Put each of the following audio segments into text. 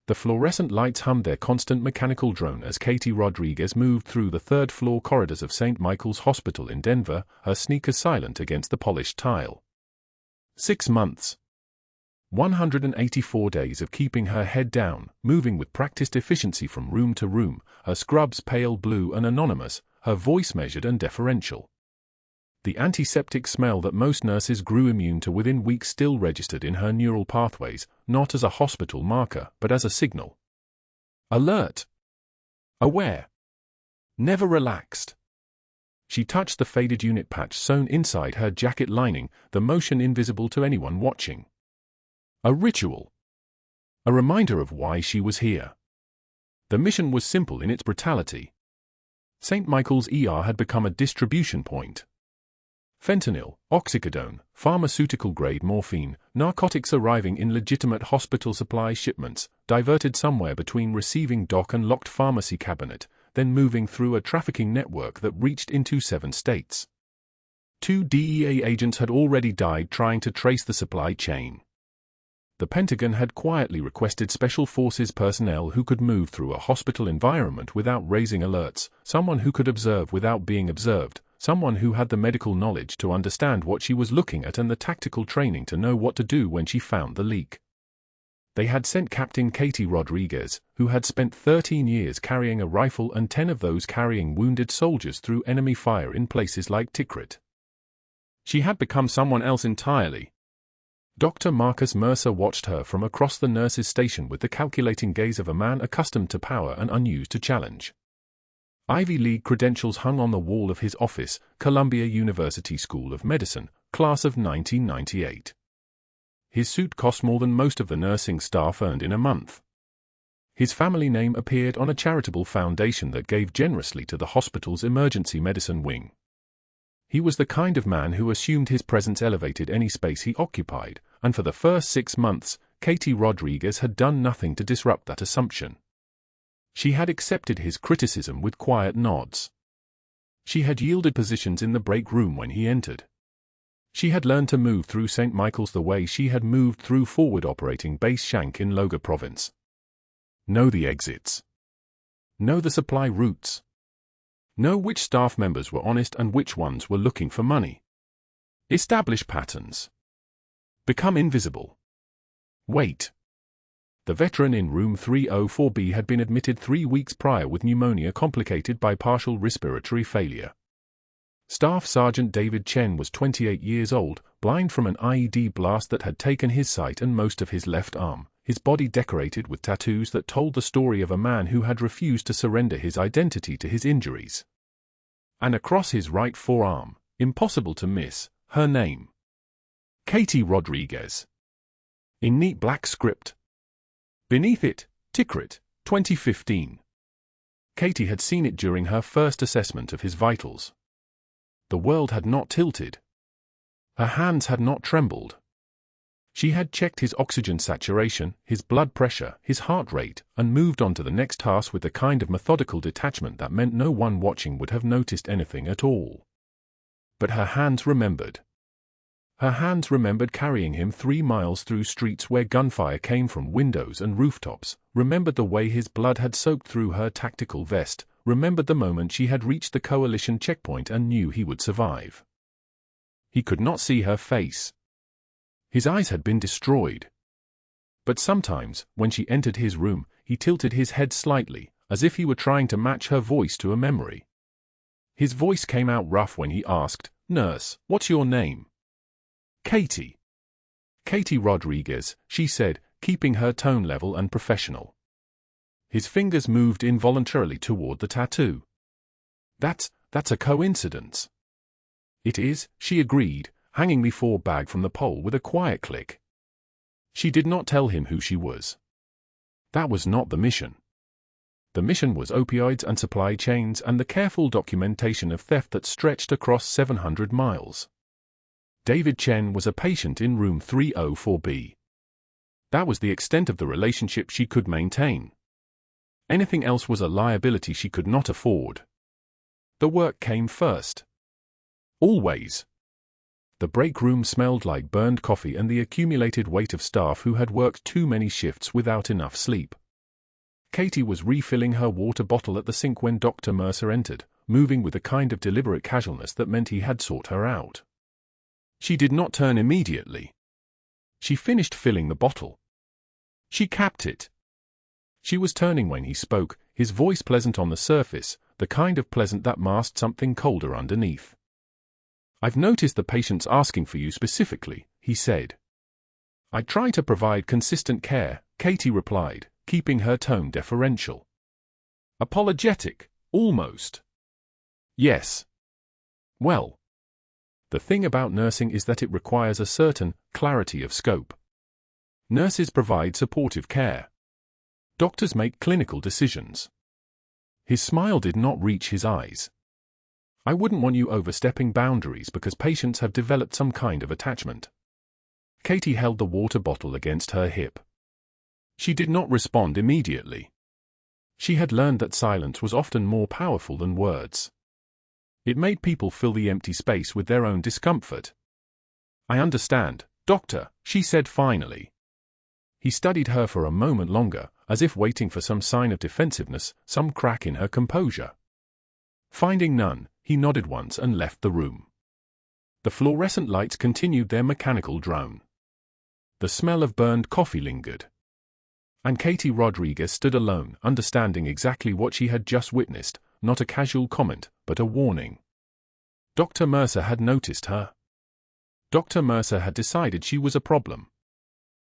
The fluorescent lights hummed their constant mechanical drone as Katie Rodriguez moved through the third-floor corridors of St. Michael's Hospital in Denver, her sneakers silent against the polished tile. 6 months. 184 days of keeping her head down, moving with practiced efficiency from room to room, her scrubs pale blue and anonymous, her voice measured and deferential. The antiseptic smell that most nurses grew immune to within weeks still registered in her neural pathways, not as a hospital marker, but as a signal. Alert. Aware. Never relaxed. She touched the faded unit patch sewn inside her jacket lining, the motion invisible to anyone watching. A ritual. A reminder of why she was here. The mission was simple in its brutality. St. Michael's ER had become a distribution point. Fentanyl, oxycodone, pharmaceutical-grade morphine, narcotics arriving in legitimate hospital supply shipments, diverted somewhere between receiving dock and locked pharmacy cabinet, then moving through a trafficking network that reached into 7 states. 2 DEA agents had already died trying to trace the supply chain. The Pentagon had quietly requested Special Forces personnel who could move through a hospital environment without raising alerts, someone who could observe without being observed, someone who had the medical knowledge to understand what she was looking at and the tactical training to know what to do when she found the leak. They had sent Captain Katie Rodriguez, who had spent 13 years carrying a rifle and 10 of those carrying wounded soldiers through enemy fire in places like Tikrit. She had become someone else entirely. Dr. Marcus Mercer watched her from across the nurses' station with the calculating gaze of a man accustomed to power and unused to challenge. Ivy League credentials hung on the wall of his office, Columbia University School of Medicine, class of 1998. His suit cost more than most of the nursing staff earned in a month. His family name appeared on a charitable foundation that gave generously to the hospital's emergency medicine wing. He was the kind of man who assumed his presence elevated any space he occupied, and for the first 6 months, Katie Rodriguez had done nothing to disrupt that assumption. She had accepted his criticism with quiet nods. She had yielded positions in the break room when he entered. She had learned to move through St. Michael's the way she had moved through forward operating base Shank in Loga Province. Know the exits. Know the supply routes. Know which staff members were honest and which ones were looking for money. Establish patterns. Become invisible. Wait. The veteran in room 304B had been admitted 3 weeks prior with pneumonia complicated by partial respiratory failure. Staff Sergeant David Chen was 28 years old, blind from an IED blast that had taken his sight and most of his left arm, his body decorated with tattoos that told the story of a man who had refused to surrender his identity to his injuries. And across his right forearm, impossible to miss, her name. Katie Rodriguez. In neat black script. Beneath it, Tikrit, 2015. Katie had seen it during her first assessment of his vitals. The world had not tilted. Her hands had not trembled. She had checked his oxygen saturation, his blood pressure, his heart rate, and moved on to the next task with the kind of methodical detachment that meant no one watching would have noticed anything at all. But her hands remembered. Her hands remembered carrying him 3 miles through streets where gunfire came from windows and rooftops, remembered the way his blood had soaked through her tactical vest, remembered the moment she had reached the coalition checkpoint and knew he would survive. He could not see her face. His eyes had been destroyed. But sometimes, when she entered his room, he tilted his head slightly, as if he were trying to match her voice to a memory. His voice came out rough when he asked, "Nurse, what's your name?" "Katie." "Katie Rodriguez," she said, keeping her tone level and professional. His fingers moved involuntarily toward the tattoo. That's a coincidence." "It is," she agreed, hanging the 4 bag from the pole with a quiet click. She did not tell him who she was. That was not the mission. The mission was opioids and supply chains and the careful documentation of theft that stretched across 700 miles. David Chen was a patient in room 304B. That was the extent of the relationship she could maintain. Anything else was a liability she could not afford. The work came first. Always. The break room smelled like burned coffee and the accumulated weight of staff who had worked too many shifts without enough sleep. Katie was refilling her water bottle at the sink when Dr. Mercer entered, moving with a kind of deliberate casualness that meant he had sought her out. She did not turn immediately. She finished filling the bottle. She capped it. She was turning when he spoke, his voice pleasant on the surface, the kind of pleasant that masked something colder underneath. "I've noticed the patients asking for you specifically," he said. "I try to provide consistent care," Katie replied, keeping her tone deferential. Apologetic, almost. "Yes. Well, the thing about nursing is that it requires a certain clarity of scope. Nurses provide supportive care. Doctors make clinical decisions." His smile did not reach his eyes. "I wouldn't want you overstepping boundaries because patients have developed some kind of attachment." Katie held the water bottle against her hip. She did not respond immediately. She had learned that silence was often more powerful than words. It made people fill the empty space with their own discomfort. "I understand, Doctor," she said finally. He studied her for a moment longer, as if waiting for some sign of defensiveness, some crack in her composure. Finding none, he nodded once and left the room. The fluorescent lights continued their mechanical drone. The smell of burned coffee lingered. And Katie Rodriguez stood alone, understanding exactly what she had just witnessed, not a casual comment, but a warning. Dr. Mercer had noticed her. Dr. Mercer had decided she was a problem.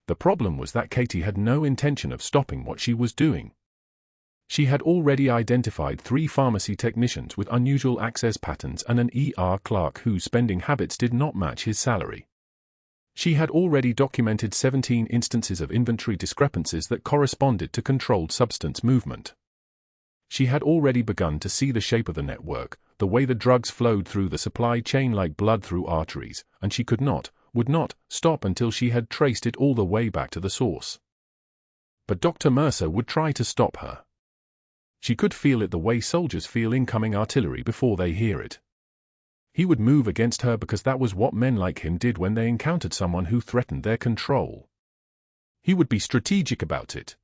The problem was that Katie had no intention of stopping what she was doing. She had already identified 3 pharmacy technicians with unusual access patterns and an ER clerk whose spending habits did not match his salary. She had already documented 17 instances of inventory discrepancies that corresponded to controlled substance movement. She had already begun to see the shape of the network, the way the drugs flowed through the supply chain like blood through arteries, and she would not stop until she had traced it all the way back to the source. But Dr. Mercer would try to stop her. She could feel it the way soldiers feel incoming artillery before they hear it. He would move against her because that was what men like him did when they encountered someone who threatened their control. He would be strategic about it.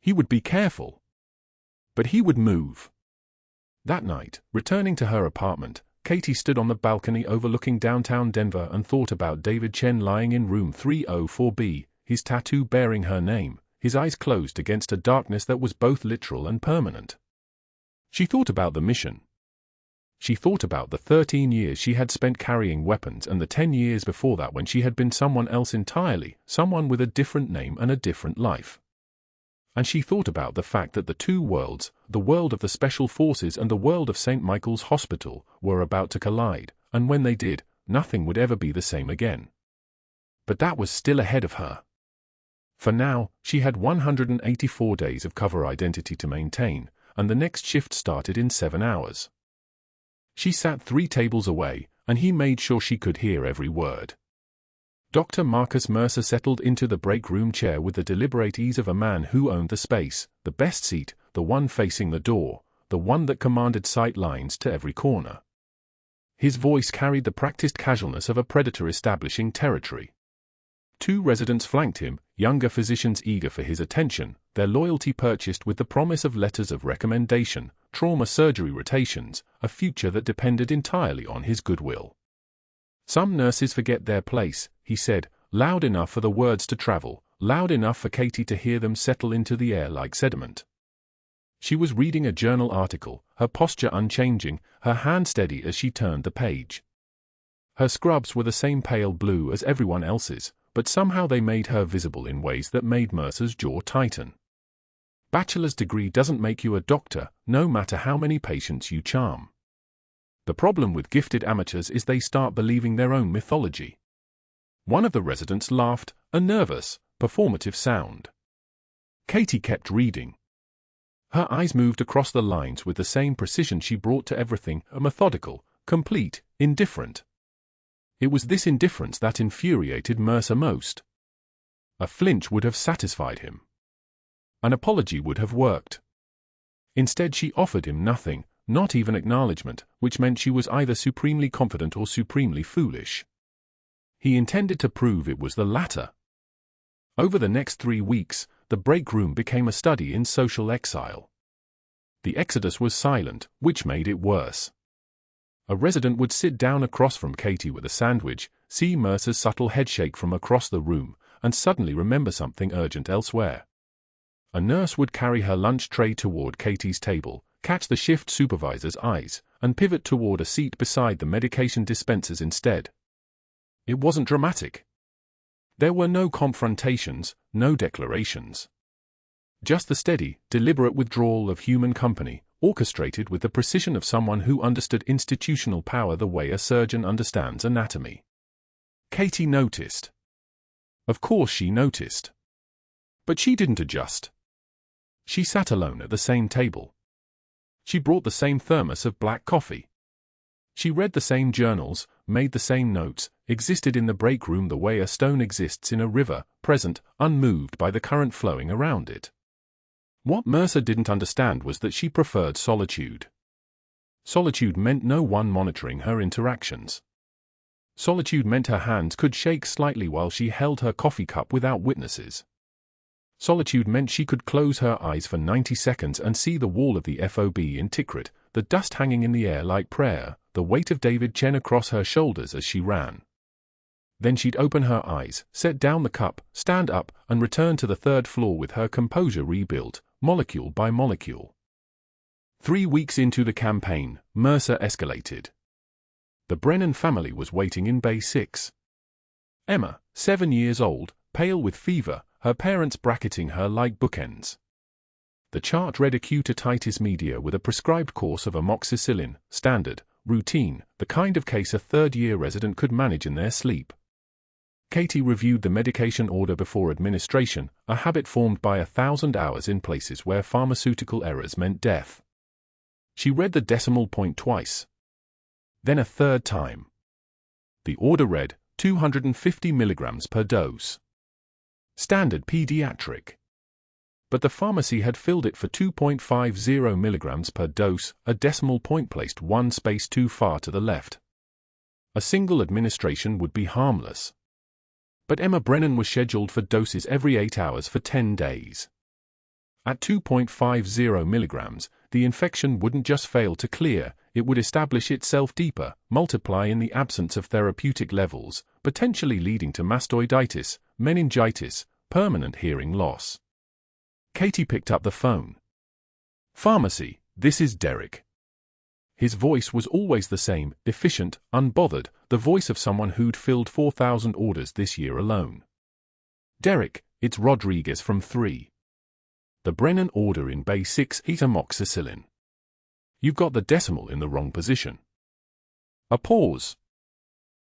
He would be careful. But he would move. That night, returning to her apartment, Katie stood on the balcony overlooking downtown Denver and thought about David Chen lying in room 304B, his tattoo bearing her name, his eyes closed against a darkness that was both literal and permanent. She thought about the mission. She thought about the 13 years she had spent carrying weapons and the 10 years before that when she had been someone else entirely, someone with a different name and a different life. And she thought about the fact that the 2 worlds, the world of the Special Forces and the world of St. Michael's Hospital, were about to collide, and when they did, nothing would ever be the same again. But that was still ahead of her. For now, she had 184 days of cover identity to maintain, and the next shift started in 7 hours. She sat 3 tables away, and he made sure she could hear every word. Dr. Marcus Mercer settled into the break room chair with the deliberate ease of a man who owned the space, the best seat, the one facing the door, the one that commanded sight lines to every corner. His voice carried the practiced casualness of a predator establishing territory. 2 residents flanked him, younger physicians eager for his attention, their loyalty purchased with the promise of letters of recommendation, trauma surgery rotations, a future that depended entirely on his goodwill. "Some nurses forget their place," he said, loud enough for the words to travel, loud enough for Katie to hear them settle into the air like sediment. She was reading a journal article, her posture unchanging, her hand steady as she turned the page. Her scrubs were the same pale blue as everyone else's, but somehow they made her visible in ways that made Mercer's jaw tighten. Bachelor's degree doesn't make you a doctor, no matter how many patients you charm. The problem with gifted amateurs is they start believing their own mythology. One of the residents laughed, a nervous, performative sound. Katie kept reading. Her eyes moved across the lines with the same precision she brought to everything, a methodical, complete, indifferent. It was this indifference that infuriated Mercer most. A flinch would have satisfied him. An apology would have worked. Instead she offered him nothing, not even acknowledgement, which meant she was either supremely confident or supremely foolish. He intended to prove it was the latter. Over the next 3 weeks, the break room became a study in social exile. The exodus was silent, which made it worse. A resident would sit down across from Katie with a sandwich, see Mercer's subtle headshake from across the room, and suddenly remember something urgent elsewhere. A nurse would carry her lunch tray toward Katie's table, catch the shift supervisor's eyes, and pivot toward a seat beside the medication dispensers instead. It wasn't dramatic. There were no confrontations, no declarations. Just the steady, deliberate withdrawal of human company, orchestrated with the precision of someone who understood institutional power the way a surgeon understands anatomy. Katie noticed. Of course she noticed. But she didn't adjust. She sat alone at the same table. She brought the same thermos of black coffee. She read the same journals, made the same notes, existed in the break room the way a stone exists in a river, present, unmoved by the current flowing around it. What Mercer didn't understand was that she preferred solitude. Solitude meant no one monitoring her interactions. Solitude meant her hands could shake slightly while she held her coffee cup without witnesses. Solitude meant she could close her eyes for 90 seconds and see the wall of the FOB in Tikrit, the dust hanging in the air like prayer, the weight of David Chen across her shoulders as she ran. Then she'd open her eyes, set down the cup, stand up, and return to the third floor with her composure rebuilt, molecule by molecule. 3 weeks into the campaign, Mercer escalated. The Brennan family was waiting in Bay 6. Emma, 7 years old, pale with fever, her parents bracketing her like bookends. The chart read acute otitis media with a prescribed course of amoxicillin, standard, routine, the kind of case a third-year resident could manage in their sleep. Katie reviewed the medication order before administration, a habit formed by 1,000 hours in places where pharmaceutical errors meant death. She read the decimal point twice. Then a third time. The order read, 250 milligrams per dose. Standard pediatric. But the pharmacy had filled it for 2.50 milligrams per dose, a decimal point placed one space too far to the left. A single administration would be harmless. But Emma Brennan was scheduled for doses every 8 hours for 10 days. At 2.50 milligrams, the infection wouldn't just fail to clear, it would establish itself deeper, multiply in the absence of therapeutic levels, potentially leading to mastoiditis, meningitis, permanent hearing loss. Katie picked up the phone. "Pharmacy, this is Derek." His voice was always the same, efficient, unbothered, the voice of someone who'd filled 4,000 orders this year alone. "Derek, it's Rodriguez from 3. The Brennan order in Bay 6 is amoxicillin. You've got the decimal in the wrong position." A pause.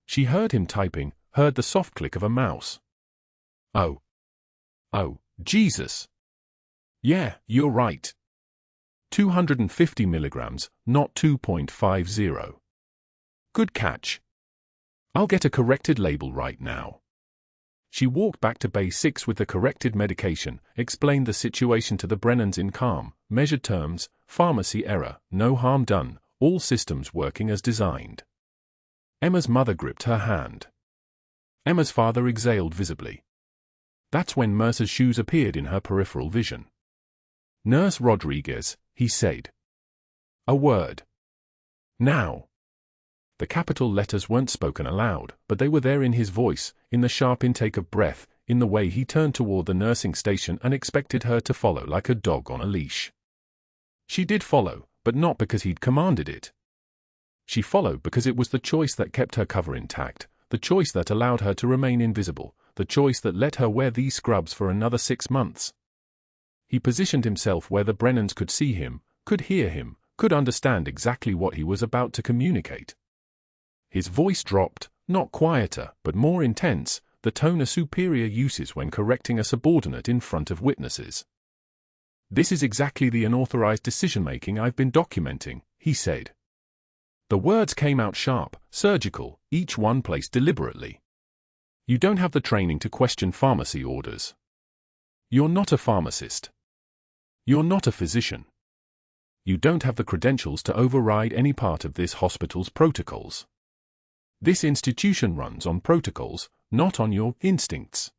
She heard him typing, heard the soft click of a mouse. Oh, Jesus. Yeah, you're right. 250 milligrams, not 2.50. Good catch. I'll get a corrected label right now. She walked back to Bay 6 with the corrected medication, explained the situation to the Brennans in calm, measured terms, pharmacy error, no harm done, all systems working as designed. Emma's mother gripped her hand. Emma's father exhaled visibly. That's when Mercer's shoes appeared in her peripheral vision. "Nurse Rodriguez," he said. "A word. Now." The capital letters weren't spoken aloud, but they were there in his voice, in the sharp intake of breath, in the way he turned toward the nursing station and expected her to follow like a dog on a leash. She did follow, but not because he'd commanded it. She followed because it was the choice that kept her cover intact, the choice that allowed her to remain invisible, the choice that let her wear these scrubs for another 6 months. He positioned himself where the Brennans could see him, could hear him, could understand exactly what he was about to communicate. His voice dropped, not quieter, but more intense, the tone a superior uses when correcting a subordinate in front of witnesses. "This is exactly the unauthorized decision-making I've been documenting," he said. The words came out sharp, surgical, each one placed deliberately. "You don't have the training to question pharmacy orders. You're not a pharmacist. You're not a physician. You don't have the credentials to override any part of this hospital's protocols. This institution runs on protocols, not on your instincts.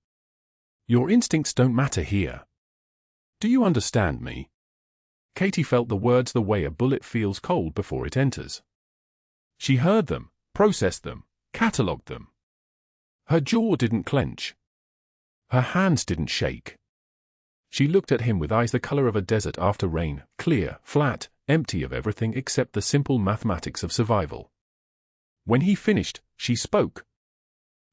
Your instincts don't matter here. Do you understand me? Katie felt the words the way a bullet feels cold before it enters. She heard them, processed them, catalogued them. Her jaw didn't clench. Her hands didn't shake. She looked at him with eyes the color of a desert after rain, clear, flat, empty of everything except the simple mathematics of survival. When he finished, she spoke.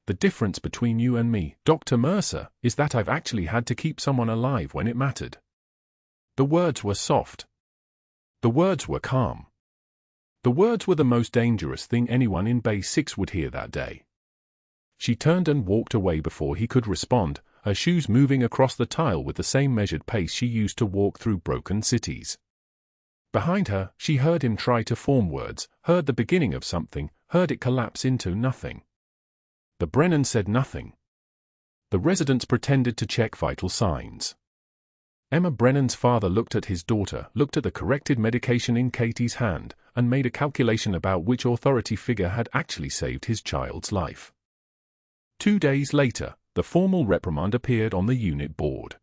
The difference between you and me, Dr. Mercer, is that I've actually had to keep someone alive when it mattered. The words were soft. The words were calm. The words were the most dangerous thing anyone in Bay 6 would hear that day. She turned and walked away before he could respond, her shoes moving across the tile with the same measured pace she used to walk through broken cities. Behind her, she heard him try to form words, heard the beginning of something, heard it collapse into nothing. The Brennan said nothing. The residents pretended to check vital signs. Emma Brennan's father looked at his daughter, looked at the corrected medication in Katie's hand, and made a calculation about which authority figure had actually saved his child's life. 2 days later, the formal reprimand appeared on the unit board.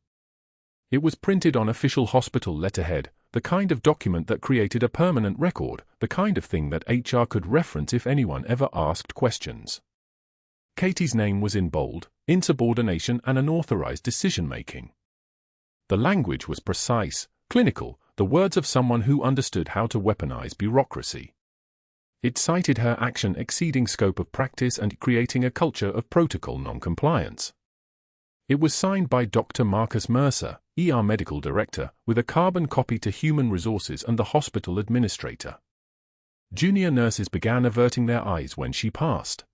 It was printed on official hospital letterhead, the kind of document that created a permanent record, the kind of thing that HR could reference if anyone ever asked questions. Katie's name was in bold, insubordination and unauthorized decision-making. The language was precise, clinical, the words of someone who understood how to weaponize bureaucracy. It cited her action exceeding scope of practice and creating a culture of protocol non-compliance. It was signed by Dr. Marcus Mercer, ER Medical Director, with a carbon copy to Human Resources and the hospital administrator. Junior nurses began averting their eyes when she passed.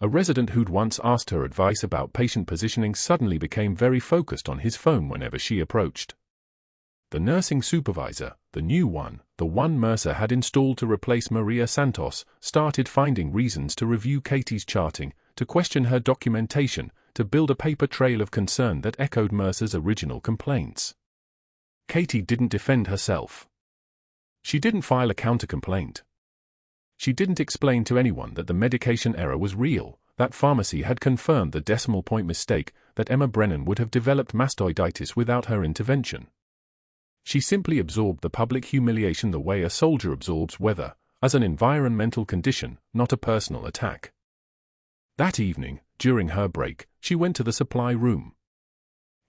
A resident who'd once asked her advice about patient positioning suddenly became very focused on his phone whenever she approached. The nursing supervisor, the new one, the one Mercer had installed to replace Maria Santos, started finding reasons to review Katie's charting, to question her documentation, to build a paper trail of concern that echoed Mercer's original complaints. Katie didn't defend herself. She didn't file a counter-complaint. She didn't explain to anyone that the medication error was real, that pharmacy had confirmed the decimal point mistake, that Emma Brennan would have developed mastoiditis without her intervention. She simply absorbed the public humiliation the way a soldier absorbs weather, as an environmental condition, not a personal attack. That evening, during her break, she went to the supply room.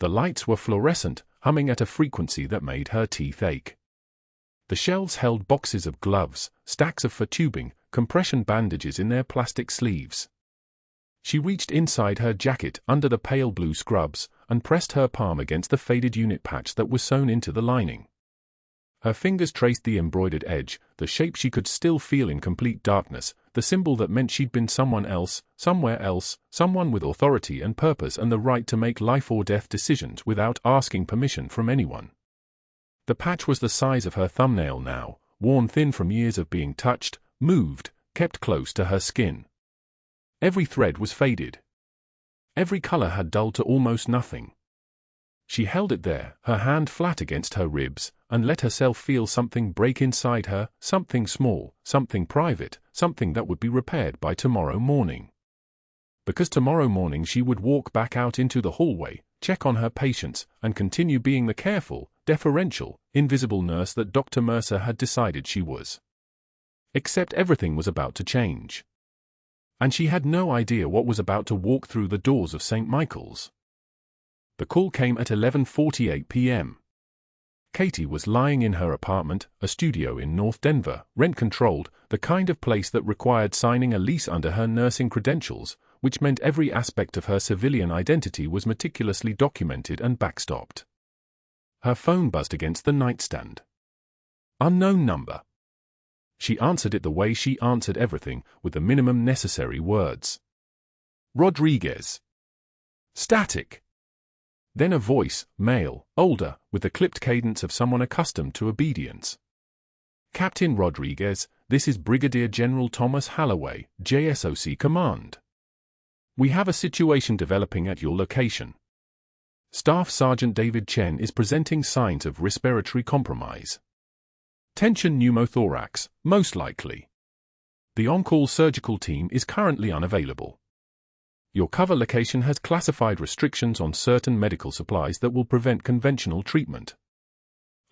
The lights were fluorescent, humming at a frequency that made her teeth ache. The shelves held boxes of gloves, stacks of fur tubing, compression bandages in their plastic sleeves. She reached inside her jacket under the pale blue scrubs and pressed her palm against the faded unit patch that was sewn into the lining. Her fingers traced the embroidered edge, the shape she could still feel in complete darkness, the symbol that meant she'd been someone else, somewhere else, someone with authority and purpose and the right to make life or death decisions without asking permission from anyone. The patch was the size of her thumbnail now, worn thin from years of being touched, moved, kept close to her skin. Every thread was faded. Every color had dulled to almost nothing. She held it there, her hand flat against her ribs, and let herself feel something break inside her, something small, something private, something that would be repaired by tomorrow morning. Because tomorrow morning she would walk back out into the hallway, check on her patients, and continue being the careful, deferential, invisible nurse that Dr. Mercer had decided she was. Except everything was about to change. And she had no idea what was about to walk through the doors of St. Michael's. The call came at 11:48 p.m. Katie was lying in her apartment, a studio in North Denver, rent-controlled, the kind of place that required signing a lease under her nursing credentials, which meant every aspect of her civilian identity was meticulously documented and backstopped. Her phone buzzed against the nightstand. Unknown number. She answered it the way she answered everything, with the minimum necessary words. Rodriguez. Static. Then a voice, male, older, with the clipped cadence of someone accustomed to obedience. Captain Rodriguez, this is Brigadier General Thomas Halloway, JSOC Command. We have a situation developing at your location. Staff Sergeant David Chen is presenting signs of respiratory compromise. Tension pneumothorax, most likely. The on-call surgical team is currently unavailable. Your cover location has classified restrictions on certain medical supplies that will prevent conventional treatment.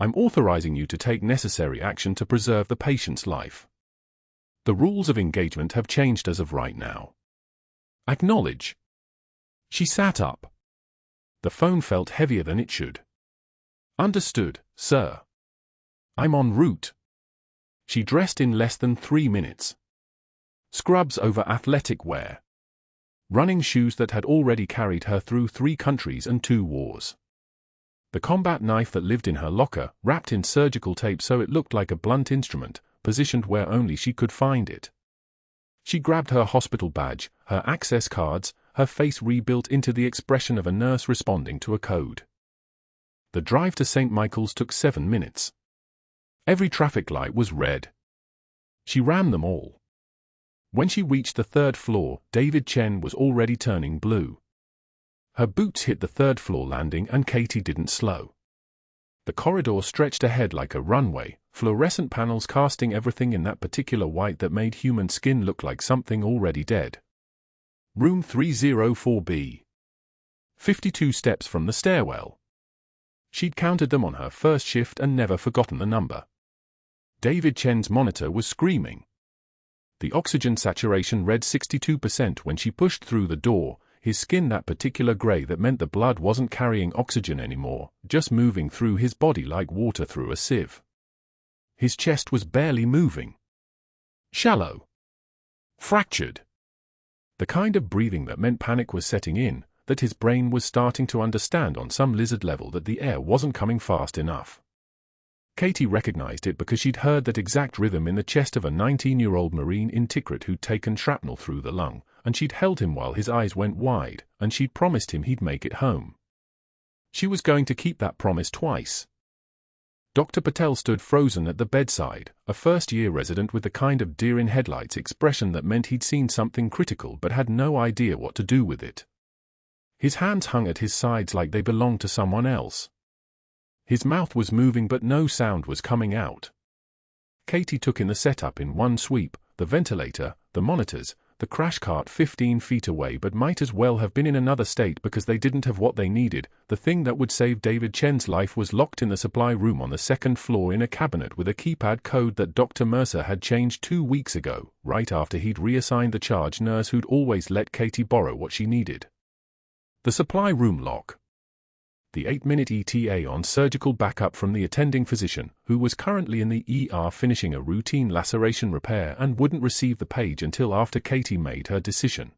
I'm authorizing you to take necessary action to preserve the patient's life. The rules of engagement have changed as of right now. Acknowledge. She sat up. The phone felt heavier than it should. Understood, sir. I'm en route. She dressed in less than 3 minutes. Scrubs over athletic wear. Running shoes that had already carried her through 3 countries and 2 wars. The combat knife that lived in her locker, wrapped in surgical tape so it looked like a blunt instrument, positioned where only she could find it. She grabbed her hospital badge, her access cards, her face rebuilt into the expression of a nurse responding to a code. The drive to St. Michael's took 7 minutes. Every traffic light was red. She rammed them all. When she reached the 3rd floor, David Chen was already turning blue. Her boots hit the 3rd floor landing and Katie didn't slow. The corridor stretched ahead like a runway, fluorescent panels casting everything in that particular white that made human skin look like something already dead. Room 304B. 52 steps from the stairwell. She'd counted them on her first shift and never forgotten the number. David Chen's monitor was screaming. The oxygen saturation read 62% when she pushed through the door, his skin that particular gray that meant the blood wasn't carrying oxygen anymore, just moving through his body like water through a sieve. His chest was barely moving. Shallow. Fractured. The kind of breathing that meant panic was setting in, that his brain was starting to understand on some lizard level that the air wasn't coming fast enough. Katie recognized it because she'd heard that exact rhythm in the chest of a 19-year-old Marine in Tikrit who'd taken shrapnel through the lung, and she'd held him while his eyes went wide, and she'd promised him he'd make it home. She was going to keep that promise twice. Dr. Patel stood frozen at the bedside, a first-year resident with the kind of deer-in-headlights expression that meant he'd seen something critical but had no idea what to do with it. His hands hung at his sides like they belonged to someone else. His mouth was moving but no sound was coming out. Katie took in the setup in one sweep, the ventilator, the monitors, the crash cart 15 feet away but might as well have been in another state because they didn't have what they needed. The thing that would save David Chen's life was locked in the supply room on the 2nd floor in a cabinet with a keypad code that Dr. Mercer had changed 2 weeks ago, right after he'd reassigned the charge nurse who'd always let Katie borrow what she needed. The supply room lock. The 8-minute ETA on surgical backup from the attending physician, who was currently in the ER finishing a routine laceration repair and wouldn't receive the page until after Katie made her decision.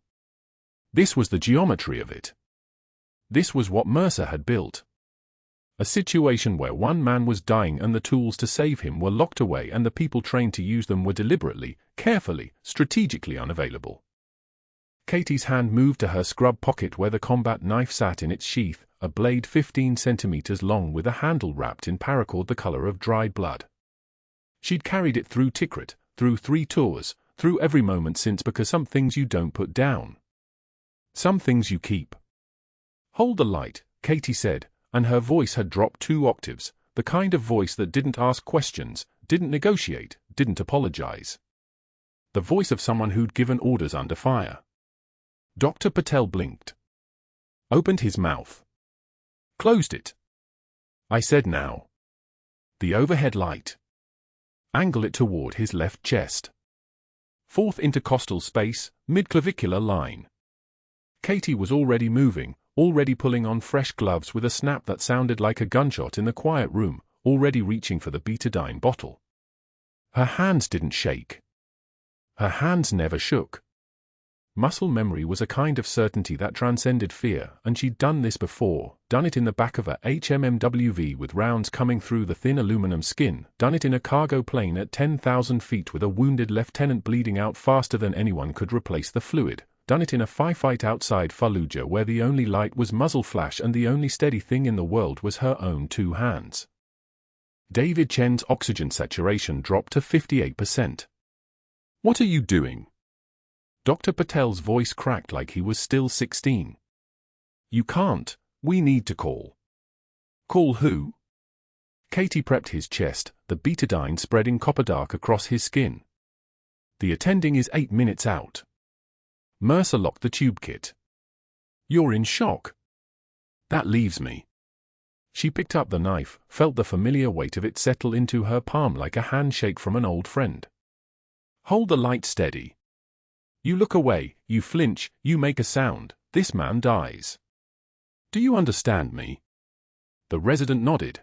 This was the geometry of it. This was what Mercer had built. A situation where one man was dying and the tools to save him were locked away and the people trained to use them were deliberately, carefully, strategically unavailable. Katie's hand moved to her scrub pocket where the combat knife sat in its sheath, a blade 15 centimeters long with a handle wrapped in paracord the color of dried blood. She'd carried it through Tikrit, through 3 tours, through every moment since because some things you don't put down. Some things you keep. Hold the light, Katie said, and her voice had dropped 2 octaves, the kind of voice that didn't ask questions, didn't negotiate, didn't apologize. The voice of someone who'd given orders under fire. Dr. Patel blinked. Opened his mouth. Closed it. I said now. The overhead light. Angle it toward his left chest. 4th intercostal space, mid-clavicular line. Katie was already moving, already pulling on fresh gloves with a snap that sounded like a gunshot in the quiet room, already reaching for the betadine bottle. Her hands didn't shake. Her hands never shook. Muscle memory was a kind of certainty that transcended fear, and she'd done this before, done it in the back of a HMMWV with rounds coming through the thin aluminum skin, done it in a cargo plane at 10,000 feet with a wounded lieutenant bleeding out faster than anyone could replace the fluid, done it in a firefight outside Fallujah where the only light was muzzle flash and the only steady thing in the world was her own 2 hands. David Chen's oxygen saturation dropped to 58%. What are you doing? Dr. Patel's voice cracked like he was still 16. You can't. We need to call. Call who? Katie prepped his chest, the betadine spreading copper dark across his skin. The attending is 8 minutes out. Mercer locked the tube kit. You're in shock. That leaves me. She picked up the knife, felt the familiar weight of it settle into her palm like a handshake from an old friend. Hold the light steady. You look away, you flinch, you make a sound, this man dies. Do you understand me? The resident nodded.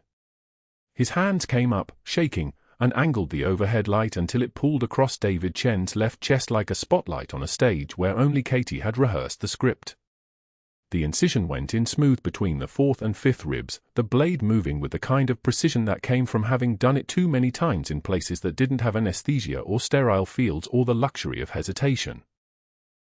His hands came up, shaking, and angled the overhead light until it pulled across David Chen's left chest like a spotlight on a stage where only Katie had rehearsed the script. The incision went in smooth between the fourth and fifth ribs, the blade moving with the kind of precision that came from having done it too many times in places that didn't have anesthesia or sterile fields or the luxury of hesitation.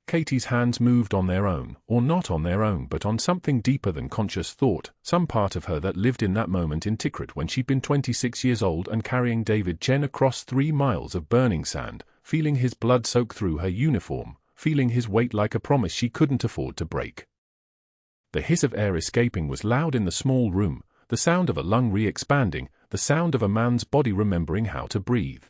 Katie's hands moved on their own, or not on their own but on something deeper than conscious thought, some part of her that lived in that moment in Tikrit when she'd been 26 years old and carrying David Chen across 3 miles of burning sand, feeling his blood soak through her uniform, feeling his weight like a promise she couldn't afford to break. The hiss of air escaping was loud in the small room, the sound of a lung re-expanding, the sound of a man's body remembering how to breathe.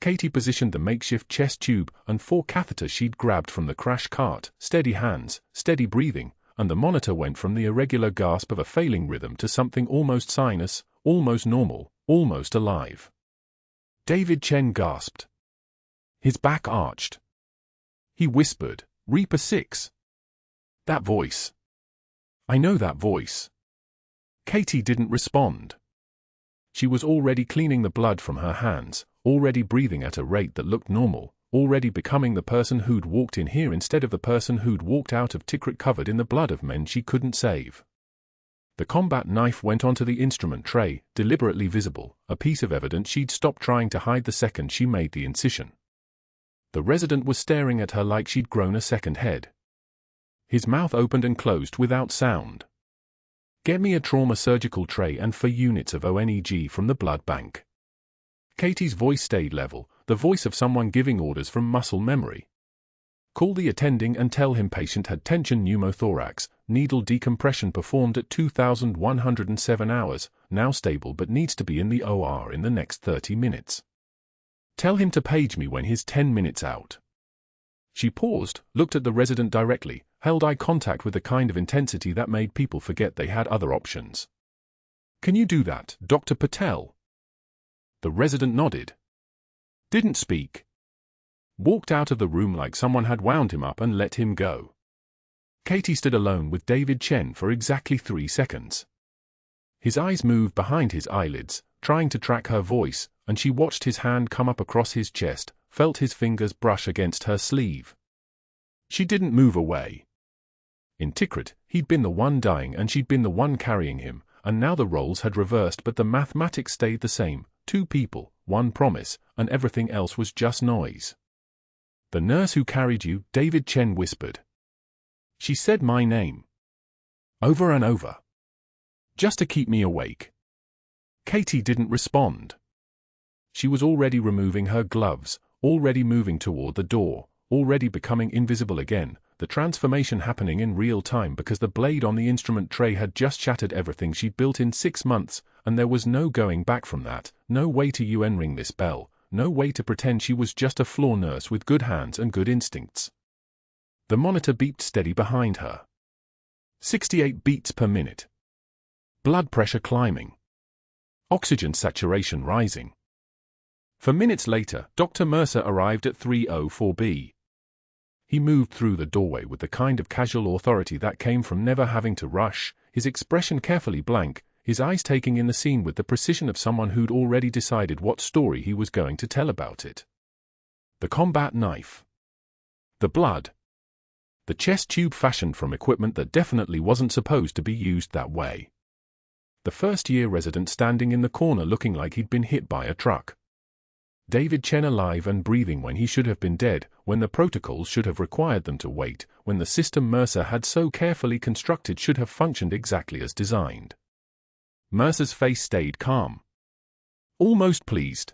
Katie positioned the makeshift chest tube and 4 catheters she'd grabbed from the crash cart, steady hands, steady breathing, and the monitor went from the irregular gasp of a failing rhythm to something almost sinus, almost normal, almost alive. David Chen gasped. His back arched. He whispered, "Reaper 6. That voice. I know that voice." Katie didn't respond. She was already cleaning the blood from her hands, already breathing at a rate that looked normal, already becoming the person who'd walked in here instead of the person who'd walked out of Tikrit covered in the blood of men she couldn't save. The combat knife went onto the instrument tray, deliberately visible, a piece of evidence she'd stopped trying to hide the second she made the incision. The resident was staring at her like she'd grown a second head. His mouth opened and closed without sound. "Get me a trauma surgical tray and 4 units of ONEG from the blood bank." Katie's voice stayed level, the voice of someone giving orders from muscle memory. "Call the attending and tell him patient had tension pneumothorax, needle decompression performed at 2,107 hours, now stable but needs to be in the OR in the next 30 minutes. Tell him to page me when he's 10 minutes out." She paused, looked at the resident directly, held eye contact with the kind of intensity that made people forget they had other options. "Can you do that, Dr. Patel?" The resident nodded. Didn't speak. Walked out of the room like someone had wound him up and let him go. Katie stood alone with David Chen for exactly 3 seconds. His eyes moved behind his eyelids, trying to track her voice, and she watched his hand come up across his chest, felt his fingers brush against her sleeve. She didn't move away. In Tikrit, he'd been the one dying and she'd been the one carrying him, and now the roles had reversed but the mathematics stayed the same, 2 people, 1 promise, and everything else was just noise. "The nurse who carried you," David Chen whispered. "She said my name. Over and over. Just to keep me awake." Katie didn't respond. She was already removing her gloves, already moving toward the door, already becoming invisible again, the transformation happening in real time because the blade on the instrument tray had just shattered everything she'd built in 6 months, and there was no going back from that, no way to ring this bell, no way to pretend she was just a floor nurse with good hands and good instincts. The monitor beeped steady behind her. 68 beats per minute. Blood pressure climbing. Oxygen saturation rising. For minutes later, Dr. Mercer arrived at 304B. He moved through the doorway with the kind of casual authority that came from never having to rush, his expression carefully blank, his eyes taking in the scene with the precision of someone who'd already decided what story he was going to tell about it. The combat knife. The blood. The chest tube fashioned from equipment that definitely wasn't supposed to be used that way. The first-year resident standing in the corner looking like he'd been hit by a truck. David Chen alive and breathing when he should have been dead, when the protocols should have required them to wait, when the system Mercer had so carefully constructed should have functioned exactly as designed. Mercer's face stayed calm. Almost pleased.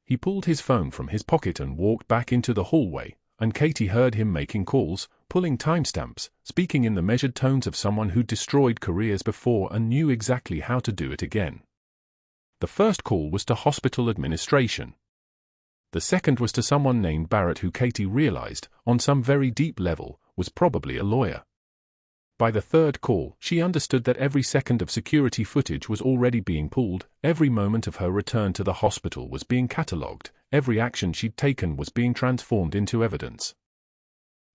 He pulled his phone from his pocket and walked back into the hallway, and Katie heard him making calls, pulling timestamps, speaking in the measured tones of someone who'd destroyed careers before and knew exactly how to do it again. The first call was to hospital administration. The second was to someone named Barrett who Katie realized, on some very deep level, was probably a lawyer. By the third call, she understood that every second of security footage was already being pulled, every moment of her return to the hospital was being catalogued, every action she'd taken was being transformed into evidence.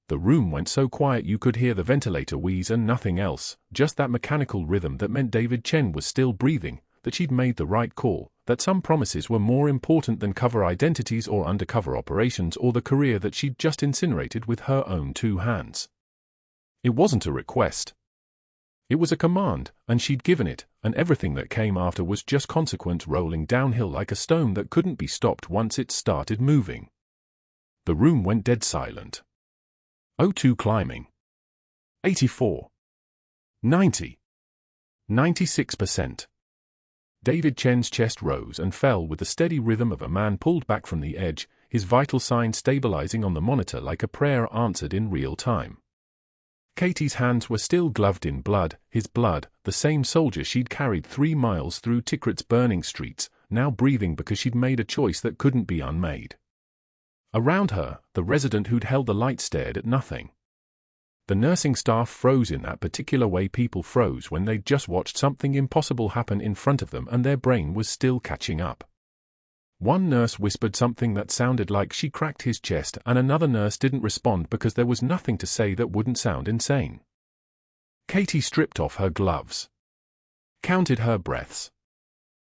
The room went so quiet you could hear the ventilator wheeze and nothing else, just that mechanical rhythm that meant David Chen was still breathing, that she'd made the right call, that some promises were more important than cover identities or undercover operations or the career that she'd just incinerated with her own 2 hands. It wasn't a request. It was a command, and she'd given it, and everything that came after was just consequence rolling downhill like a stone that couldn't be stopped once it started moving. The room went dead silent. O2 climbing. 84. 90. 96%. David Chen's chest rose and fell with the steady rhythm of a man pulled back from the edge, his vital signs stabilizing on the monitor like a prayer answered in real time. Katie's hands were still gloved in blood, his blood, the same soldier she'd carried 3 miles through Tikrit's burning streets, now breathing because she'd made a choice that couldn't be unmade. Around her, the resident who'd held the light stared at nothing. The nursing staff froze in that particular way people froze when they'd just watched something impossible happen in front of them and their brain was still catching up. One nurse whispered something that sounded like she cracked his chest, and another nurse didn't respond because there was nothing to say that wouldn't sound insane. Katie stripped off her gloves. Counted her breaths.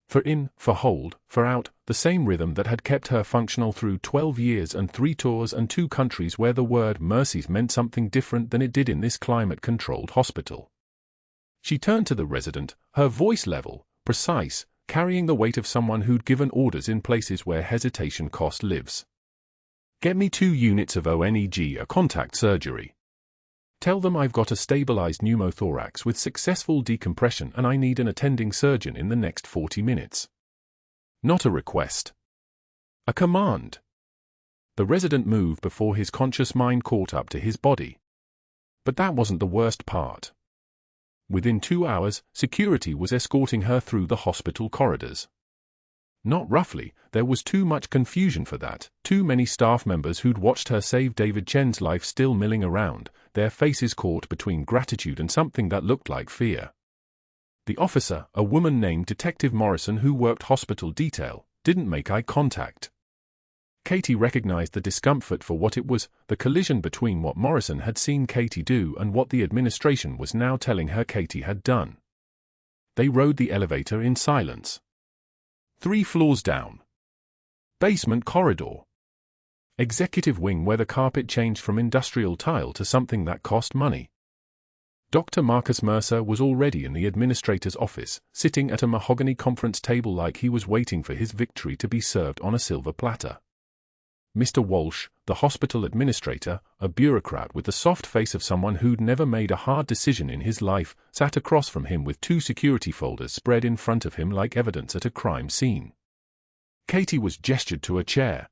For in, for hold, for out, the same rhythm that had kept her functional through 12 years and 3 tours and 2 countries where the word mercies meant something different than it did in this climate-controlled hospital. She turned to the resident, her voice level, precise, carrying the weight of someone who'd given orders in places where hesitation cost lives. Get me 2 units of ONEG, a contact surgery. Tell them I've got a stabilized pneumothorax with successful decompression and I need an attending surgeon in the next 40 minutes. Not a request. A command. The resident moved before his conscious mind caught up to his body. But that wasn't the worst part. Within 2 hours, security was escorting her through the hospital corridors. Not roughly, there was too much confusion for that, too many staff members who'd watched her save David Chen's life still milling around, their faces caught between gratitude and something that looked like fear. The officer, a woman named Detective Morrison who worked hospital detail, didn't make eye contact. Katie recognized the discomfort for what it was, the collision between what Morrison had seen Katie do and what the administration was now telling her Katie had done. They rode the elevator in silence. 3 floors down. Basement corridor. Executive wing where the carpet changed from industrial tile to something that cost money. Dr. Marcus Mercer was already in the administrator's office, sitting at a mahogany conference table like he was waiting for his victory to be served on a silver platter. Mr. Walsh, the hospital administrator, a bureaucrat with the soft face of someone who'd never made a hard decision in his life, sat across from him with 2 security folders spread in front of him like evidence at a crime scene. Katie was gestured to a chair.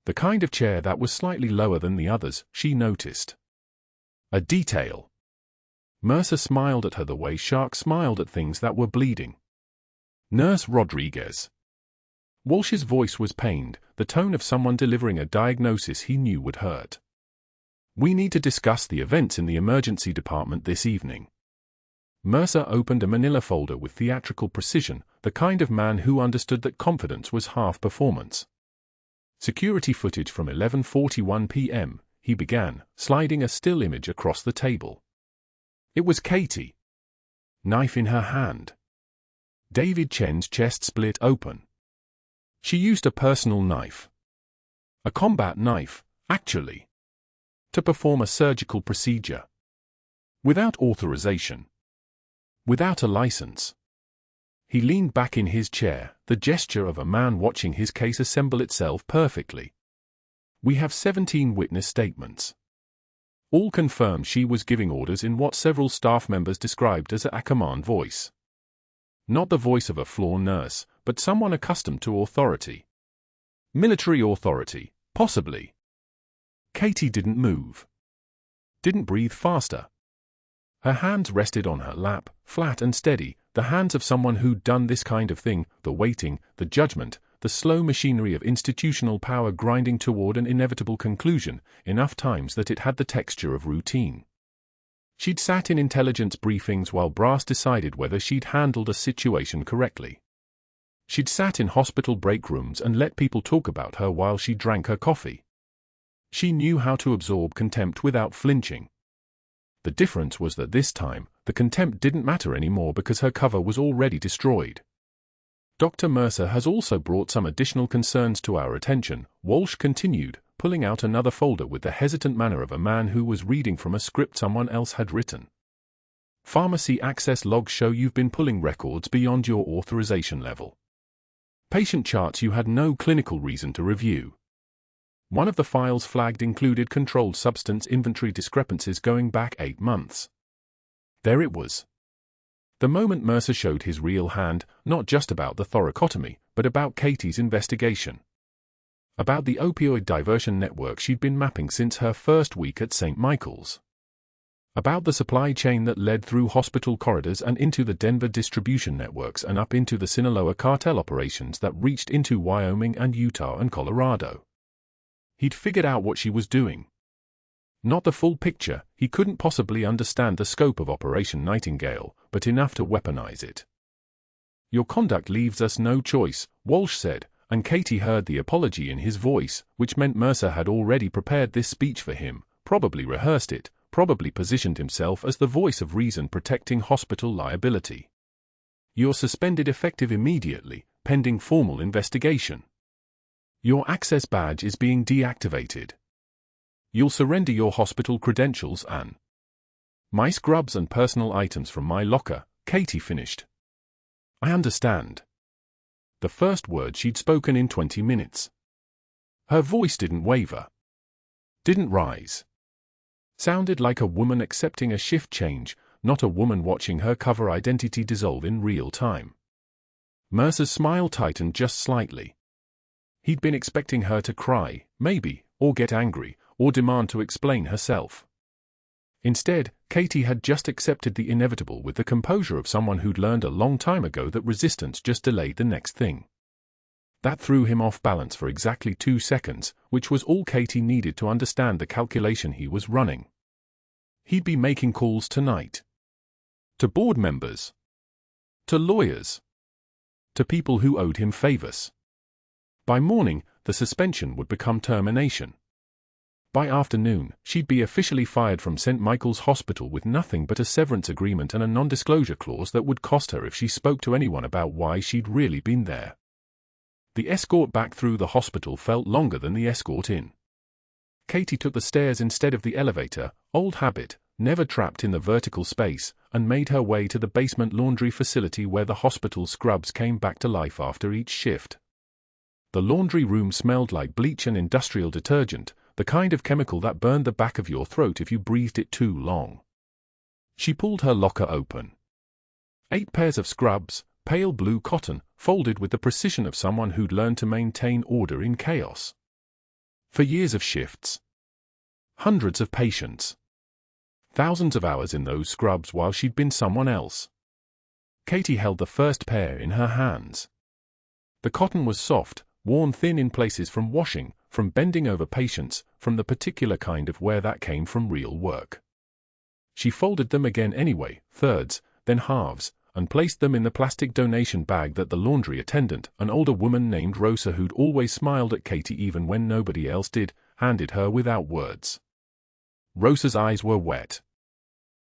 The kind of chair that was slightly lower than the others, she noticed. A detail. Mercer smiled at her the way sharks smiled at things that were bleeding. Nurse Rodriguez. Walsh's voice was pained, the tone of someone delivering a diagnosis he knew would hurt. We need to discuss the events in the emergency department this evening. Mercer opened a manila folder with theatrical precision, the kind of man who understood that confidence was half performance. Security footage from 11:41 p.m., he began, sliding a still image across the table. It was Katie. Knife in her hand. David Chen's chest split open. She used a personal knife. A combat knife, actually. To perform a surgical procedure. Without authorization. Without a license. He leaned back in his chair, the gesture of a man watching his case assemble itself perfectly. We have 17 witness statements. All confirm she was giving orders in what several staff members described as a command voice. Not the voice of a floor nurse, but someone accustomed to authority. Military authority, possibly. Katie didn't move. Didn't breathe faster. Her hands rested on her lap, flat and steady, the hands of someone who'd done this kind of thing, the waiting, the judgment, the slow machinery of institutional power grinding toward an inevitable conclusion, enough times that it had the texture of routine. She'd sat in intelligence briefings while Brass decided whether she'd handled a situation correctly. She'd sat in hospital break rooms and let people talk about her while she drank her coffee. She knew how to absorb contempt without flinching. The difference was that this time, the contempt didn't matter anymore because her cover was already destroyed. Dr. Mercer has also brought some additional concerns to our attention, Walsh continued, pulling out another folder with the hesitant manner of a man who was reading from a script someone else had written. Pharmacy access logs show you've been pulling records beyond your authorization level. Patient charts you had no clinical reason to review. One of the files flagged included controlled substance inventory discrepancies going back 8 months. There it was. The moment Mercer showed his real hand, not just about the thoracotomy, but about Katie's investigation. About the opioid diversion network she'd been mapping since her first week at St. Michael's. About the supply chain that led through hospital corridors and into the Denver distribution networks and up into the Sinaloa cartel operations that reached into Wyoming and Utah and Colorado. He'd figured out what she was doing. Not the full picture, he couldn't possibly understand the scope of Operation Nightingale, but enough to weaponize it. Your conduct leaves us no choice, Walsh said, and Katie heard the apology in his voice, which meant Mercer had already prepared this speech for him, probably rehearsed it, probably positioned himself as the voice of reason protecting hospital liability. You're suspended effective immediately, pending formal investigation. Your access badge is being deactivated. You'll surrender your hospital credentials and my scrubs and personal items from my locker, Katie finished. I understand. The first word she'd spoken in 20 minutes. Her voice didn't waver. Didn't rise. Sounded like a woman accepting a shift change, not a woman watching her cover identity dissolve in real time. Mercer's smile tightened just slightly. He'd been expecting her to cry, maybe, or get angry, or demand to explain herself. Instead, Katie had just accepted the inevitable with the composure of someone who'd learned a long time ago that resistance just delayed the next thing. That threw him off balance for exactly 2 seconds, which was all Katie needed to understand the calculation he was running. He'd be making calls tonight. To board members. To lawyers. To people who owed him favors. By morning, the suspension would become termination. By afternoon, she'd be officially fired from St. Michael's Hospital with nothing but a severance agreement and a non-disclosure clause that would cost her if she spoke to anyone about why she'd really been there. The escort back through the hospital felt longer than the escort in. Katie took the stairs instead of the elevator, old habit, never trapped in the vertical space, and made her way to the basement laundry facility where the hospital scrubs came back to life after each shift. The laundry room smelled like bleach and industrial detergent, the kind of chemical that burned the back of your throat if you breathed it too long. She pulled her locker open. 8 pairs of scrubs, pale blue cotton, folded with the precision of someone who'd learned to maintain order in chaos. For years of shifts. Hundreds of patients. Thousands of hours in those scrubs while she'd been someone else. Katie held the first pair in her hands. The cotton was soft, worn thin in places from washing, from bending over patients, from the particular kind of wear that came from real work. She folded them again anyway, thirds, then halves, and placed them in the plastic donation bag that the laundry attendant, an older woman named Rosa who'd always smiled at Katie even when nobody else did, handed her without words. Rosa's eyes were wet.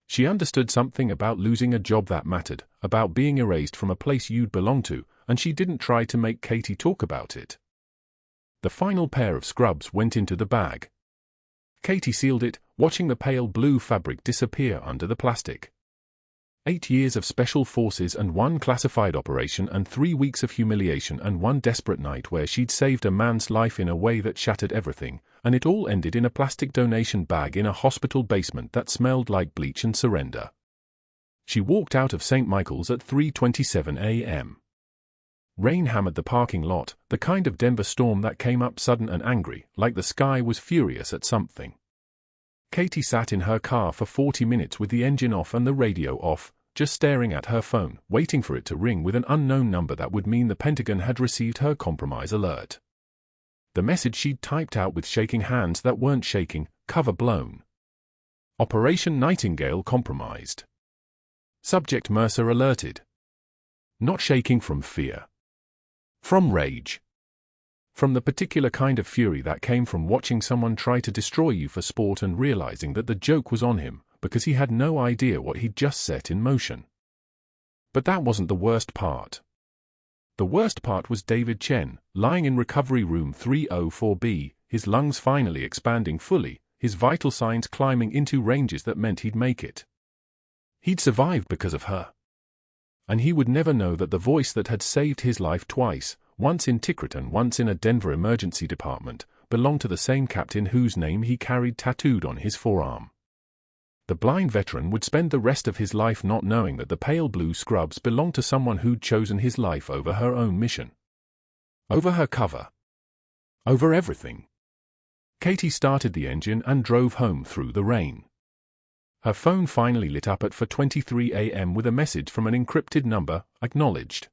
She understood something about losing a job that mattered, about being erased from a place you'd belong to, and she didn't try to make Katie talk about it. The final pair of scrubs went into the bag. Katie sealed it, watching the pale blue fabric disappear under the plastic. 8 years of special forces and 1 classified operation and 3 weeks of humiliation and 1 desperate night where she'd saved a man's life in a way that shattered everything, and it all ended in a plastic donation bag in a hospital basement that smelled like bleach and surrender. She walked out of St. Michael's at 3:27 a.m. Rain hammered the parking lot, the kind of Denver storm that came up sudden and angry, like the sky was furious at something. Katie sat in her car for 40 minutes with the engine off and the radio off, just staring at her phone, waiting for it to ring with an unknown number that would mean the Pentagon had received her compromise alert. The message she'd typed out with shaking hands that weren't shaking, cover blown. Operation Nightingale compromised. Subject Mercer alerted. Not shaking from fear. From rage. From the particular kind of fury that came from watching someone try to destroy you for sport and realizing that the joke was on him, because he had no idea what he'd just set in motion. But that wasn't the worst part. The worst part was David Chen, lying in recovery room 304B, his lungs finally expanding fully, his vital signs climbing into ranges that meant he'd make it. He'd survived because of her. And he would never know that the voice that had saved his life twice, once in Tikrit and once in a Denver emergency department, belonged to the same captain whose name he carried tattooed on his forearm. The blind veteran would spend the rest of his life not knowing that the pale blue scrubs belonged to someone who'd chosen his life over her own mission. Over her cover. Over everything. Katie started the engine and drove home through the rain. Her phone finally lit up at 4:23 a.m. with a message from an encrypted number, acknowledged.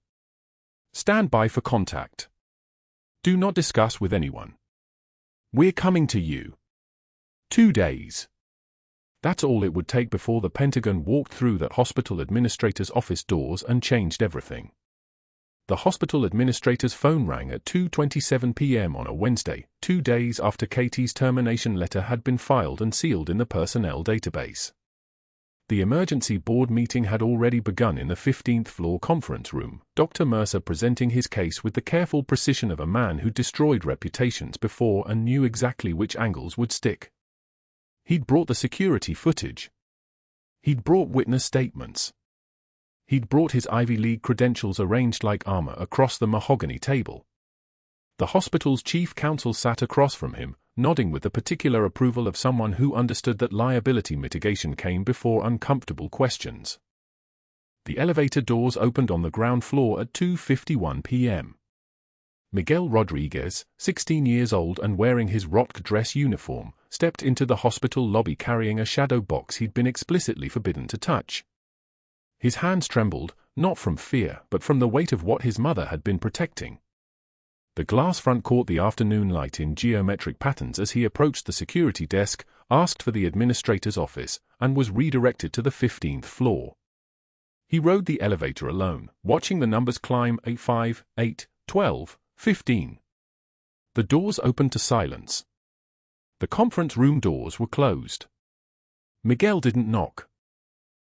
Stand by for contact. Do not discuss with anyone. We're coming to you. 2 days. That's all it would take before the Pentagon walked through that hospital administrator's office doors and changed everything. The hospital administrator's phone rang at 2:27 p.m. on a Wednesday, 2 days after Katie's termination letter had been filed and sealed in the personnel database. The emergency board meeting had already begun in the 15th floor conference room, Dr. Mercer presenting his case with the careful precision of a man who destroyed reputations before and knew exactly which angles would stick. He'd brought the security footage. He'd brought witness statements. He'd brought his Ivy League credentials arranged like armor across the mahogany table. The hospital's chief counsel sat across from him, nodding with the particular approval of someone who understood that liability mitigation came before uncomfortable questions. The elevator doors opened on the ground floor at 2:51 p.m. Miguel Rodriguez, 16 years old and wearing his ROTC dress uniform, stepped into the hospital lobby carrying a shadow box he'd been explicitly forbidden to touch. His hands trembled, not from fear but from the weight of what his mother had been protecting. The glass front caught the afternoon light in geometric patterns as he approached the security desk, asked for the administrator's office, and was redirected to the 15th floor. He rode the elevator alone, watching the numbers climb 8, 5, 8, 12, 15. The doors opened to silence. The conference room doors were closed. Miguel didn't knock.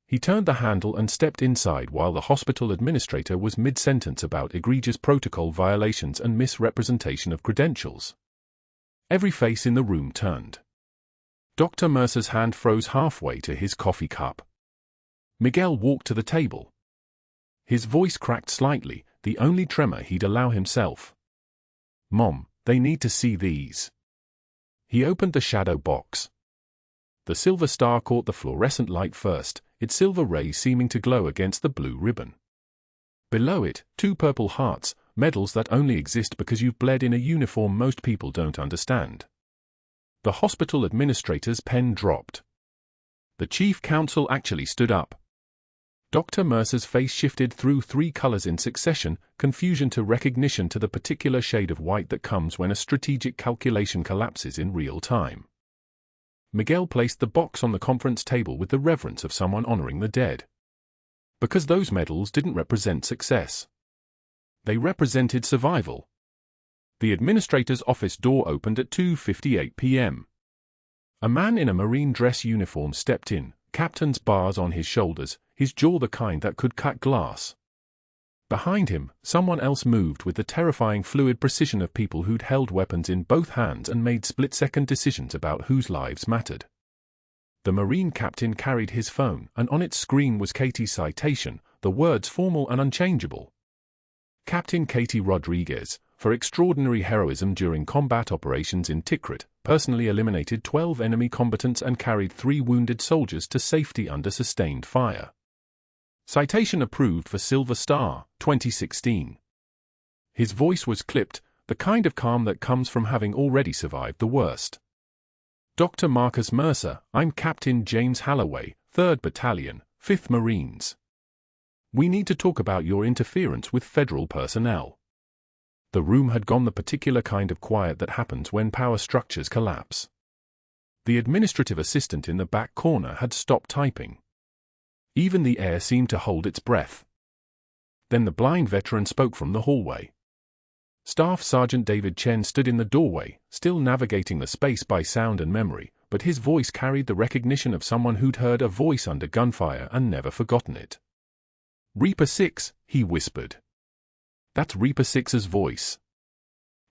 He turned the handle and stepped inside while the hospital administrator was mid-sentence about egregious protocol violations and misrepresentation of credentials. Every face in the room turned. Dr. Mercer's hand froze halfway to his coffee cup. Miguel walked to the table. His voice cracked slightly, the only tremor he'd allow himself. "Mom, they need to see these." He opened the shadow box. The silver star caught the fluorescent light first, its silver rays seeming to glow against the blue ribbon. Below it, 2 purple hearts, medals that only exist because you've bled in a uniform most people don't understand. The hospital administrator's pen dropped. The chief counsel actually stood up. Dr. Mercer's face shifted through 3 colors in succession, confusion to recognition to the particular shade of white that comes when a strategic calculation collapses in real time. Miguel placed the box on the conference table with the reverence of someone honoring the dead. Because those medals didn't represent success. They represented survival. The administrator's office door opened at 2:58 p.m. A man in a marine dress uniform stepped in, captain's bars on his shoulders, his jaw the kind that could cut glass. Behind him, someone else moved with the terrifying fluid precision of people who'd held weapons in both hands and made split-second decisions about whose lives mattered. The Marine captain carried his phone, and on its screen was Katie's citation, the words formal and unchangeable. Captain Katie Rodriguez, for extraordinary heroism during combat operations in Tikrit, personally eliminated 12 enemy combatants and carried 3 wounded soldiers to safety under sustained fire. Citation approved for Silver Star, 2016. His voice was clipped, the kind of calm that comes from having already survived the worst. Dr. Marcus Mercer, I'm Captain James Halloway, 3rd Battalion, 5th Marines. We need to talk about your interference with federal personnel. The room had gone the particular kind of quiet that happens when power structures collapse. The administrative assistant in the back corner had stopped typing. Even the air seemed to hold its breath. Then the blind veteran spoke from the hallway. Staff Sergeant David Chen stood in the doorway, still navigating the space by sound and memory, but his voice carried the recognition of someone who'd heard a voice under gunfire and never forgotten it. "Reaper 6, he whispered. "That's Reaper 6's voice."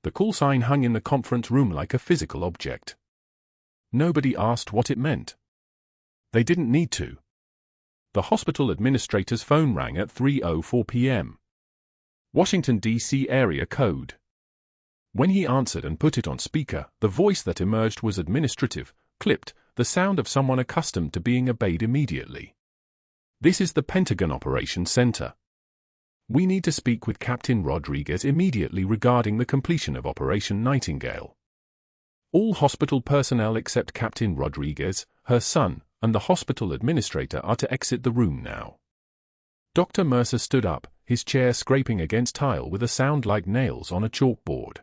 The call sign hung in the conference room like a physical object. Nobody asked what it meant. They didn't need to. The hospital administrator's phone rang at 3:04 p.m. Washington, D.C. area code. When he answered and put it on speaker, the voice that emerged was administrative, clipped, the sound of someone accustomed to being obeyed immediately. "This is the Pentagon Operations Center. We need to speak with Captain Rodriguez immediately regarding the completion of Operation Nightingale. All hospital personnel except Captain Rodriguez, her son, and the hospital administrator are to exit the room now." Dr. Mercer stood up, his chair scraping against tile with a sound like nails on a chalkboard.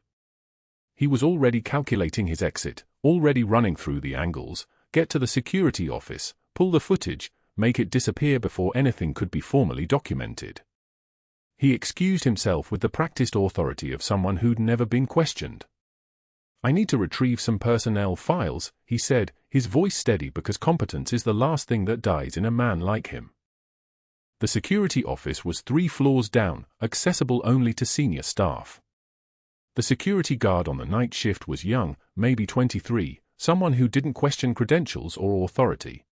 He was already calculating his exit, already running through the angles, get to the security office, pull the footage, make it disappear before anything could be formally documented. He excused himself with the practiced authority of someone who'd never been questioned. "I need to retrieve some personnel files," he said, his voice steady because competence is the last thing that dies in a man like him. The security office was 3 floors down, accessible only to senior staff. The security guard on the night shift was young, maybe 23, someone who didn't question credentials or authority.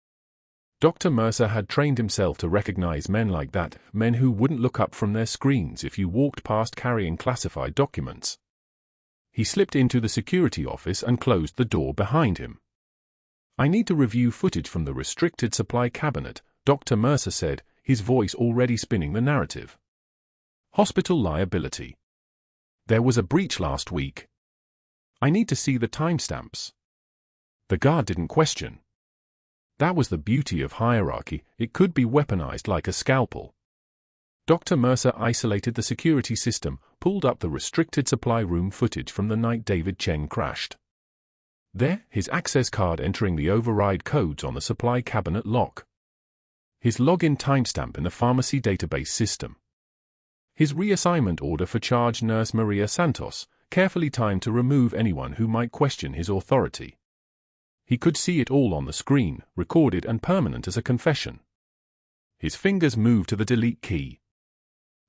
Dr. Mercer had trained himself to recognize men like that, men who wouldn't look up from their screens if you walked past carrying classified documents. He slipped into the security office and closed the door behind him. "I need to review footage from the restricted supply cabinet," Dr. Mercer said, his voice already spinning the narrative. "Hospital liability. There was a breach last week. I need to see the timestamps." The guard didn't question. That was the beauty of hierarchy, it could be weaponized like a scalpel. Dr. Mercer isolated the security system, pulled up the restricted supply room footage from the night David Chen crashed. There, his access card entering the override codes on the supply cabinet lock. His login timestamp in the pharmacy database system. His reassignment order for charge nurse Maria Santos, carefully timed to remove anyone who might question his authority. He could see it all on the screen, recorded and permanent as a confession. His fingers moved to the delete key.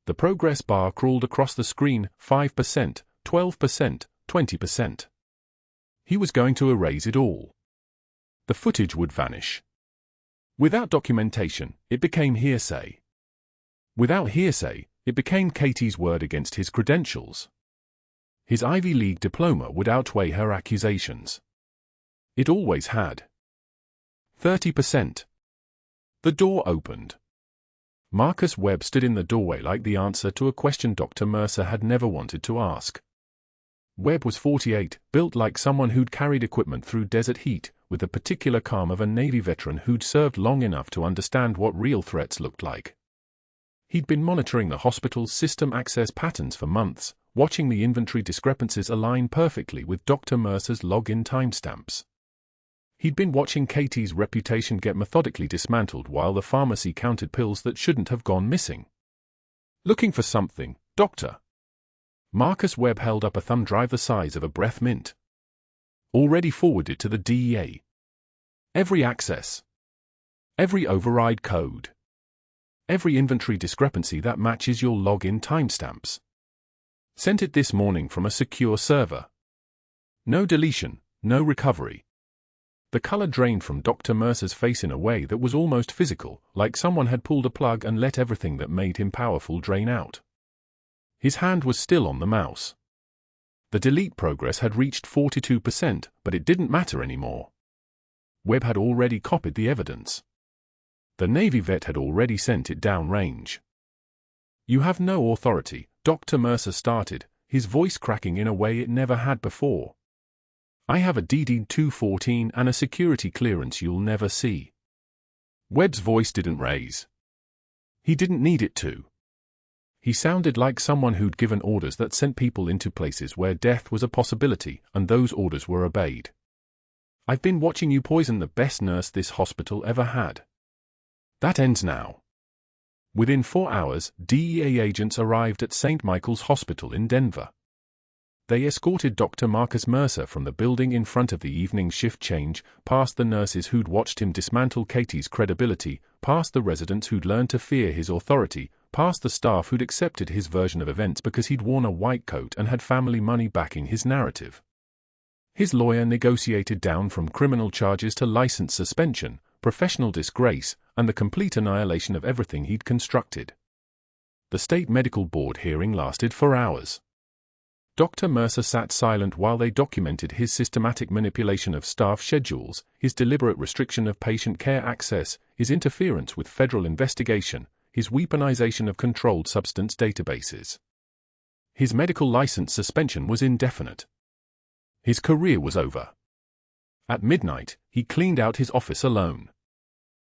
The progress bar crawled across the screen, 5%, 12%, 20%. He was going to erase it all. The footage would vanish. Without documentation, it became hearsay. Without hearsay, it became Katie's word against his credentials. His Ivy League diploma would outweigh her accusations. It always had. 30%. The door opened. Marcus Webb stood in the doorway like the answer to a question Dr. Mercer had never wanted to ask. Webb was 48, built like someone who'd carried equipment through desert heat, with the particular calm of a Navy veteran who'd served long enough to understand what real threats looked like. He'd been monitoring the hospital's system access patterns for months, watching the inventory discrepancies align perfectly with Dr. Mercer's login timestamps. He'd been watching Katie's reputation get methodically dismantled while the pharmacy counted pills that shouldn't have gone missing. "Looking for something, Doctor?" Marcus Webb held up a thumb drive the size of a breath mint. "Already forwarded to the DEA. Every access. Every override code. Every inventory discrepancy that matches your login timestamps. Sent it this morning from a secure server. No deletion, no recovery." The color drained from Dr. Mercer's face in a way that was almost physical, like someone had pulled a plug and let everything that made him powerful drain out. His hand was still on the mouse. The delete progress had reached 42%, but it didn't matter anymore. Webb had already copied the evidence. The Navy vet had already sent it downrange. "You have no authority," Dr. Mercer started, his voice cracking in a way it never had before. "I have a DD-214 and a security clearance you'll never see." Webb's voice didn't raise. He didn't need it to. He sounded like someone who'd given orders that sent people into places where death was a possibility, and those orders were obeyed. I've been watching you poison the best nurse this hospital ever had. That ends now." Within 4 hours, DEA agents arrived at St. Michael's Hospital in Denver. They escorted Dr. Marcus Mercer from the building in front of the evening shift change, past the nurses who'd watched him dismantle Katie's credibility, past the residents who'd learned to fear his authority, past the staff who'd accepted his version of events because he'd worn a white coat and had family money backing his narrative. His lawyer negotiated down from criminal charges to license suspension, professional disgrace, and the complete annihilation of everything he'd constructed. The state medical board hearing lasted for hours. Dr. Mercer sat silent while they documented his systematic manipulation of staff schedules, his deliberate restriction of patient care access, his interference with federal investigation, his weaponization of controlled substance databases. His medical license suspension was indefinite. His career was over. At midnight, he cleaned out his office alone.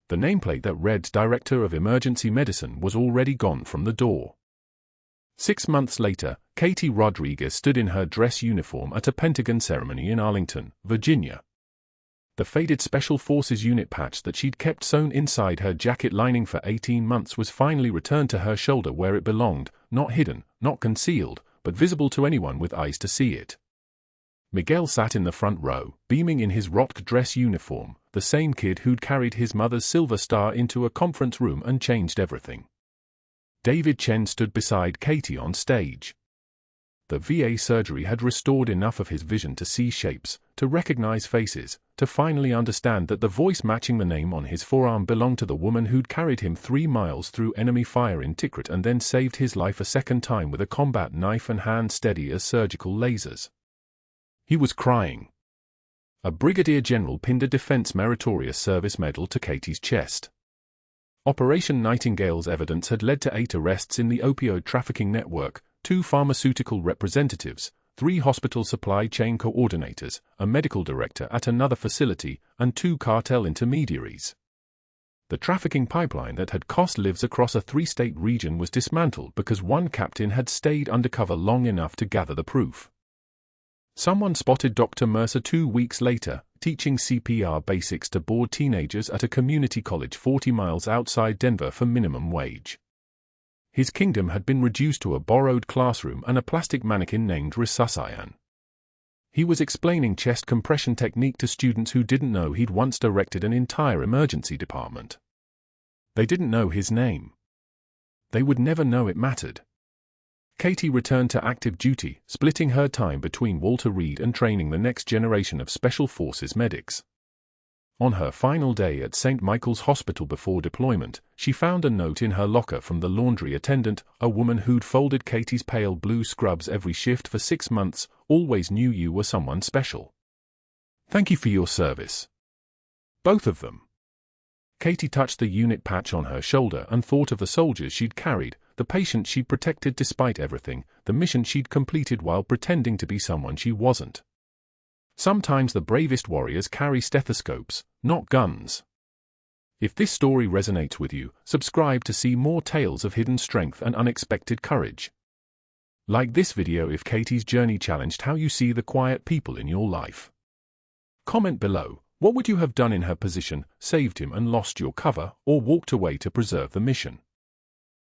The nameplate that read Director of Emergency Medicine was already gone from the door. 6 months later, Katie Rodriguez stood in her dress uniform at a Pentagon ceremony in Arlington, Virginia. The faded Special Forces unit patch that she'd kept sewn inside her jacket lining for 18 months was finally returned to her shoulder where it belonged, not hidden, not concealed, but visible to anyone with eyes to see it. Miguel sat in the front row, beaming in his rocked dress uniform, the same kid who'd carried his mother's silver star into a conference room and changed everything. David Chen stood beside Katie on stage. The VA surgery had restored enough of his vision to see shapes, to recognize faces, to finally understand that the voice matching the name on his forearm belonged to the woman who'd carried him 3 miles through enemy fire in Tikrit and then saved his life a second time with a combat knife and hand steady as surgical lasers. He was crying. A brigadier general pinned a Defense Meritorious Service Medal to Katie's chest. Operation Nightingale's evidence had led to 8 arrests in the opioid trafficking network, 2 pharmaceutical representatives, 3 hospital supply chain coordinators, a medical director at another facility, and 2 cartel intermediaries. The trafficking pipeline that had cost lives across a 3-state region was dismantled because one captain had stayed undercover long enough to gather the proof. Someone spotted Dr. Mercer 2 weeks later, teaching CPR basics to bored teenagers at a community college 40 miles outside Denver for minimum wage. His kingdom had been reduced to a borrowed classroom and a plastic mannequin named Resuscian. He was explaining chest compression technique to students who didn't know he'd once directed an entire emergency department. They didn't know his name. They would never know it mattered. Katie returned to active duty, splitting her time between Walter Reed and training the next generation of Special Forces medics. On her final day at St. Michael's Hospital before deployment, she found a note in her locker from the laundry attendant, a woman who'd folded Katie's pale blue scrubs every shift for 6 months, always knew you were someone special. Thank you for your service. Both of them. Katie touched the unit patch on her shoulder and thought of the soldiers she'd carried, the patient she'd protected despite everything, the mission she'd completed while pretending to be someone she wasn't. Sometimes the bravest warriors carry stethoscopes, not guns. If this story resonates with you, subscribe to see more tales of hidden strength and unexpected courage. Like this video if Katie's journey challenged how you see the quiet people in your life. Comment below, what would you have done in her position, saved him and lost your cover, or walked away to preserve the mission?